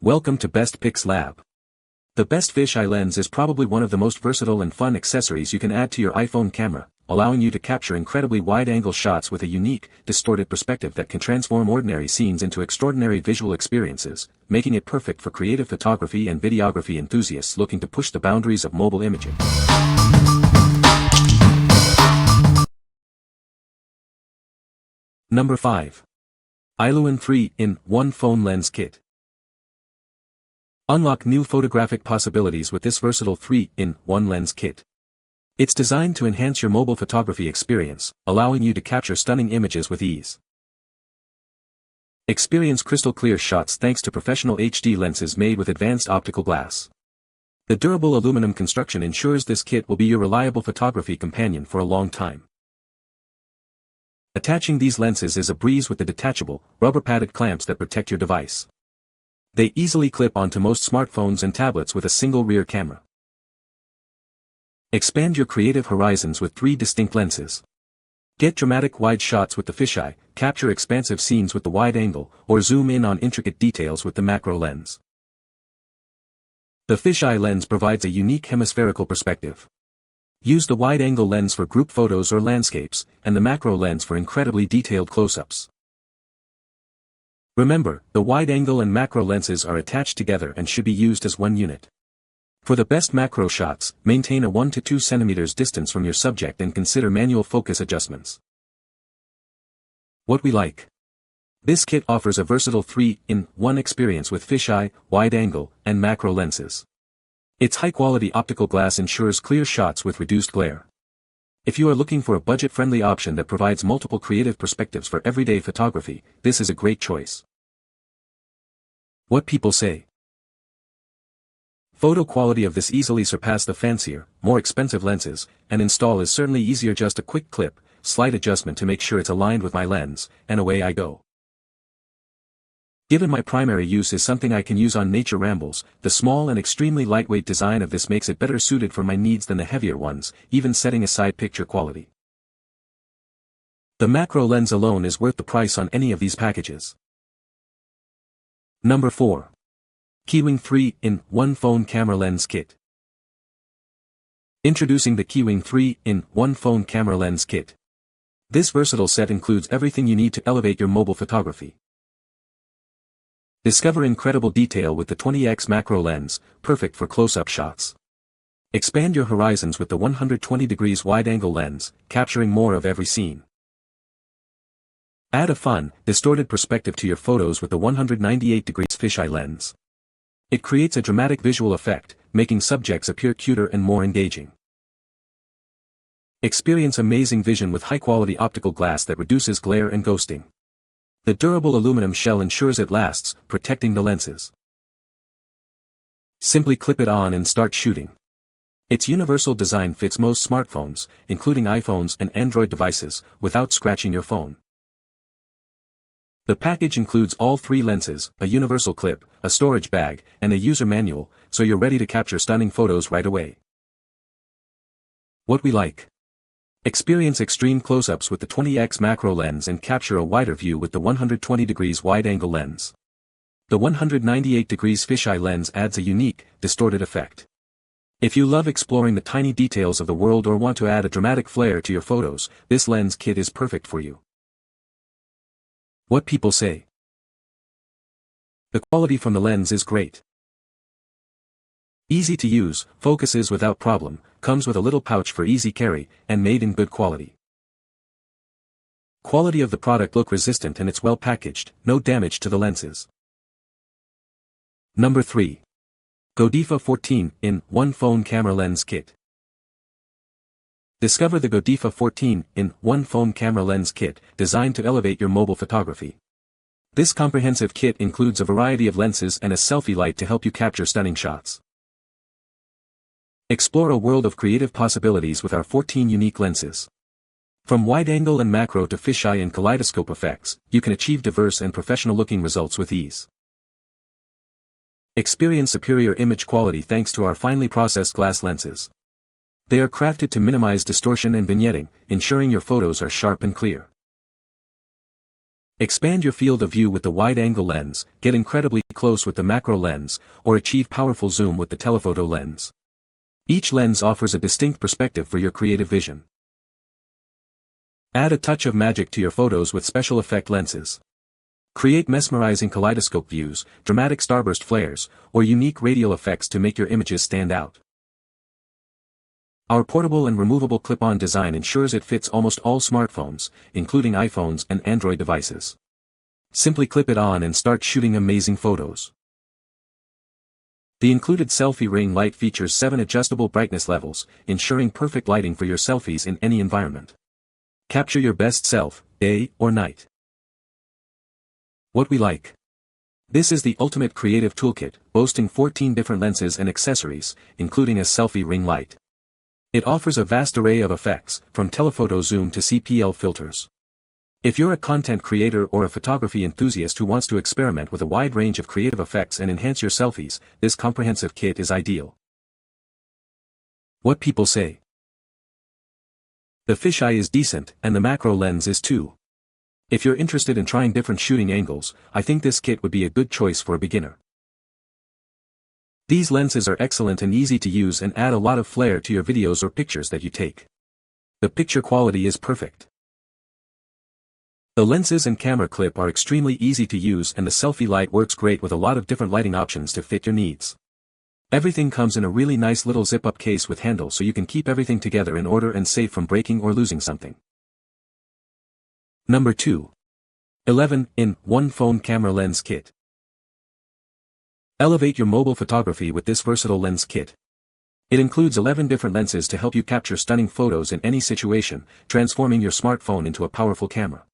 Welcome to Best Pics Lab. The Best Fisheye lens is probably one of the most versatile and fun accessories you can add to your iPhone camera, allowing you to capture incredibly wide-angle shots with a unique, distorted perspective that can transform ordinary scenes into extraordinary visual experiences, making it perfect for creative photography and videography enthusiasts looking to push the boundaries of mobile imaging. Number 5. Ailun 3-in-1 Phone Lens Kit. Unlock new photographic possibilities with this versatile 3-in-1 lens kit. It's designed to enhance your mobile photography experience, allowing you to capture stunning images with ease. Experience crystal clear shots thanks to professional HD lenses made with advanced optical glass. The durable aluminum construction ensures this kit will be your reliable photography companion for a long time. Attaching these lenses is a breeze with the detachable, rubber-padded clamps that protect your device. They easily clip onto most smartphones and tablets with a single rear camera. Expand your creative horizons with 3 distinct lenses. Get dramatic wide shots with the fisheye, capture expansive scenes with the wide angle, or zoom in on intricate details with the macro lens. The fisheye lens provides a unique hemispherical perspective. Use the wide-angle lens for group photos or landscapes, and the macro lens for incredibly detailed close-ups. Remember, the wide-angle and macro lenses are attached together and should be used as one unit. For the best macro shots, maintain a 1 to 2 cm distance from your subject and consider manual focus adjustments. What we like. This kit offers a versatile 3-in-1 experience with fisheye, wide-angle, and macro lenses. Its high-quality optical glass ensures clear shots with reduced glare. If you are looking for a budget-friendly option that provides multiple creative perspectives for everyday photography, this is a great choice. What people say. Photo quality of this easily surpass the fancier, more expensive lenses, and install is certainly easier. Just a quick clip, slight adjustment to make sure it's aligned with my lens, and away I go. Given my primary use is something I can use on nature rambles, the small and extremely lightweight design of this makes it better suited for my needs than the heavier ones, even setting aside picture quality. The macro lens alone is worth the price on any of these packages. Number 4. KEYWING 3-in-1 Phone Camera Lens Kit. Introducing the KEYWING 3-in-1 Phone Camera Lens Kit. This versatile set includes everything you need to elevate your mobile photography. Discover incredible detail with the 20x macro lens, perfect for close-up shots. Expand your horizons with the 120 degrees wide-angle lens, capturing more of every scene. Add a fun, distorted perspective to your photos with the 198 degrees fisheye lens. It creates a dramatic visual effect, making subjects appear cuter and more engaging. Experience amazing vision with high-quality optical glass that reduces glare and ghosting. The durable aluminum shell ensures it lasts, protecting the lenses. Simply clip it on and start shooting. Its universal design fits most smartphones, including iPhones and Android devices, without scratching your phone. The package includes all 3 lenses, a universal clip, a storage bag, and a user manual, so you're ready to capture stunning photos right away. What we like. Experience extreme close-ups with the 20x macro lens and capture a wider view with the 120 degrees wide-angle lens. The 198 degrees fisheye lens adds a unique, distorted effect. If you love exploring the tiny details of the world or want to add a dramatic flair to your photos, this lens kit is perfect for you. What people say. The quality from the lens is great. Easy to use, focuses without problem, comes with a little pouch for easy carry, and made in good quality. Quality of the product look resistant and it's well packaged, no damage to the lenses. Number 3. Godefa 14-in-1 Phone Camera Lens Kit. Discover the Godefa 14-in-1 Phone Camera Lens Kit, designed to elevate your mobile photography. This comprehensive kit includes a variety of lenses and a selfie light to help you capture stunning shots. Explore a world of creative possibilities with our 14 unique lenses. From wide-angle and macro to fisheye and kaleidoscope effects, you can achieve diverse and professional-looking results with ease. Experience superior image quality thanks to our finely processed glass lenses. They are crafted to minimize distortion and vignetting, ensuring your photos are sharp and clear. Expand your field of view with the wide-angle lens, get incredibly close with the macro lens, or achieve powerful zoom with the telephoto lens. Each lens offers a distinct perspective for your creative vision. Add a touch of magic to your photos with special effect lenses. Create mesmerizing kaleidoscope views, dramatic starburst flares, or unique radial effects to make your images stand out. Our portable and removable clip-on design ensures it fits almost all smartphones, including iPhones and Android devices. Simply clip it on and start shooting amazing photos. The included selfie ring light features 7 adjustable brightness levels, ensuring perfect lighting for your selfies in any environment. Capture your best self, day or night. What we like. This is the ultimate creative toolkit, boasting 14 different lenses and accessories, including a selfie ring light. It offers a vast array of effects, from telephoto zoom to CPL filters. If you're a content creator or a photography enthusiast who wants to experiment with a wide range of creative effects and enhance your selfies, this comprehensive kit is ideal. What people say. The fisheye is decent, and the macro lens is too. If you're interested in trying different shooting angles, I think this kit would be a good choice for a beginner. These lenses are excellent and easy to use and add a lot of flair to your videos or pictures that you take. The picture quality is perfect. The lenses and camera clip are extremely easy to use, and the selfie light works great with a lot of different lighting options to fit your needs. Everything comes in a really nice little zip-up case with handle, so you can keep everything together in order and safe from breaking or losing something. Number 2. 11-in-1 Phone Camera Lens Kit. Elevate your mobile photography with this versatile lens kit. It includes 11 different lenses to help you capture stunning photos in any situation, transforming your smartphone into a powerful camera.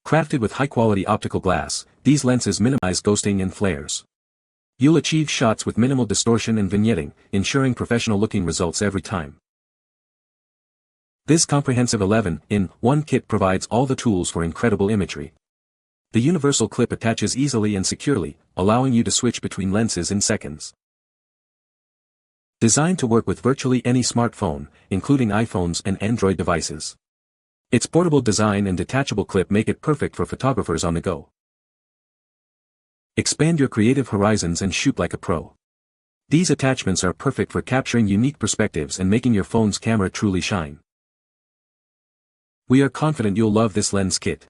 Crafted with high-quality optical glass, these lenses minimize ghosting and flares. You'll achieve shots with minimal distortion and vignetting, ensuring professional-looking results every time. This comprehensive 11-in-1 kit provides all the tools for incredible imagery. The universal clip attaches easily and securely, allowing you to switch between lenses in seconds. Designed to work with virtually any smartphone, including iPhones and Android devices. Its portable design and detachable clip make it perfect for photographers on the go. Expand your creative horizons and shoot like a pro. These attachments are perfect for capturing unique perspectives and making your phone's camera truly shine. We are confident you'll love this lens kit.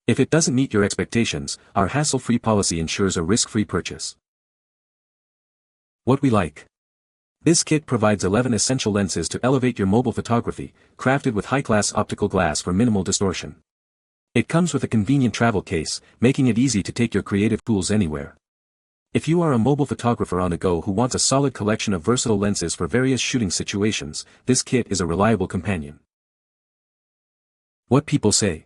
If it doesn't meet your expectations, our hassle-free policy ensures a risk-free purchase. What we like. This kit provides 11 essential lenses to elevate your mobile photography, crafted with high-class optical glass for minimal distortion. It comes with a convenient travel case, making it easy to take your creative tools anywhere. If you are a mobile photographer on the go who wants a solid collection of versatile lenses for various shooting situations, this kit is a reliable companion. What people say.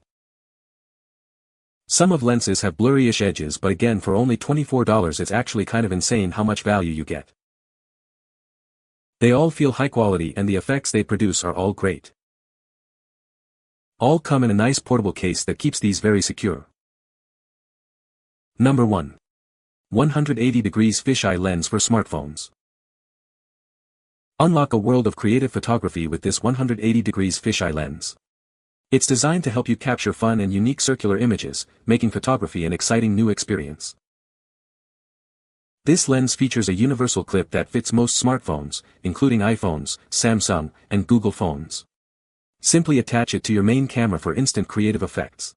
Some of lenses have blurry-ish edges, but again, for only $24 it's actually kind of insane how much value you get. They all feel high quality and the effects they produce are all great. All come in a nice portable case that keeps these very secure. Number 1. 180 degrees fisheye lens for smartphones. Unlock a world of creative photography with this 180 degrees fisheye lens. It's designed to help you capture fun and unique circular images, making photography an exciting new experience. This lens features a universal clip that fits most smartphones, including iPhones, Samsung, and Google phones. Simply attach it to your main camera for instant creative effects.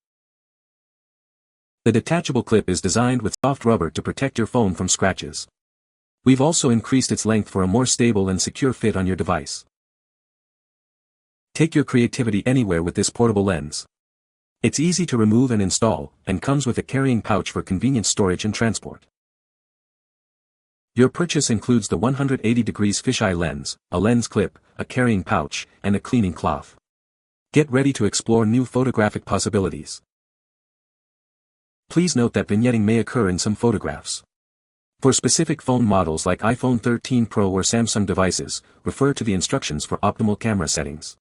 The detachable clip is designed with soft rubber to protect your phone from scratches. We've also increased its length for a more stable and secure fit on your device. Take your creativity anywhere with this portable lens. It's easy to remove and install, and comes with a carrying pouch for convenient storage and transport. Your purchase includes the 180 degrees fisheye lens, a lens clip, a carrying pouch, and a cleaning cloth. Get ready to explore new photographic possibilities. Please note that vignetting may occur in some photographs. For specific phone models like iPhone 13 Pro or Samsung devices, refer to the instructions for optimal camera settings.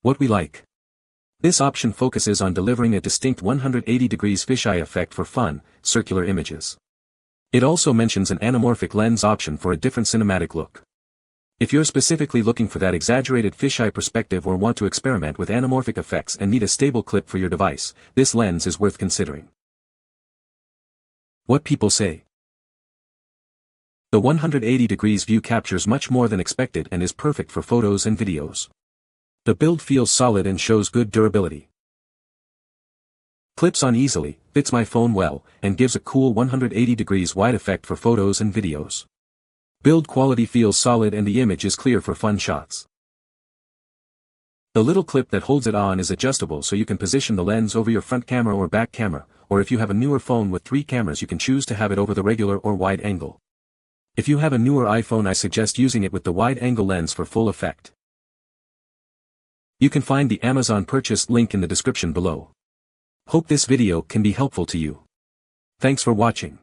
What we like. This option focuses on delivering a distinct 180 degrees fisheye effect for fun, circular images. It also mentions an anamorphic lens option for a different cinematic look. If you're specifically looking for that exaggerated fisheye perspective or want to experiment with anamorphic effects and need a stable clip for your device, this lens is worth considering. What people say. The 180 degrees view captures much more than expected and is perfect for photos and videos. The build feels solid and shows good durability. Clips on easily, fits my phone well, and gives a cool 180 degrees wide effect for photos and videos. Build quality feels solid and the image is clear for fun shots. The little clip that holds it on is adjustable so you can position the lens over your front camera or back camera, or if you have a newer phone with 3 cameras you can choose to have it over the regular or wide angle. If you have a newer iPhone I suggest using it with the wide angle lens for full effect. You can find the Amazon purchase link in the description below. Hope this video can be helpful to you. Thanks for watching.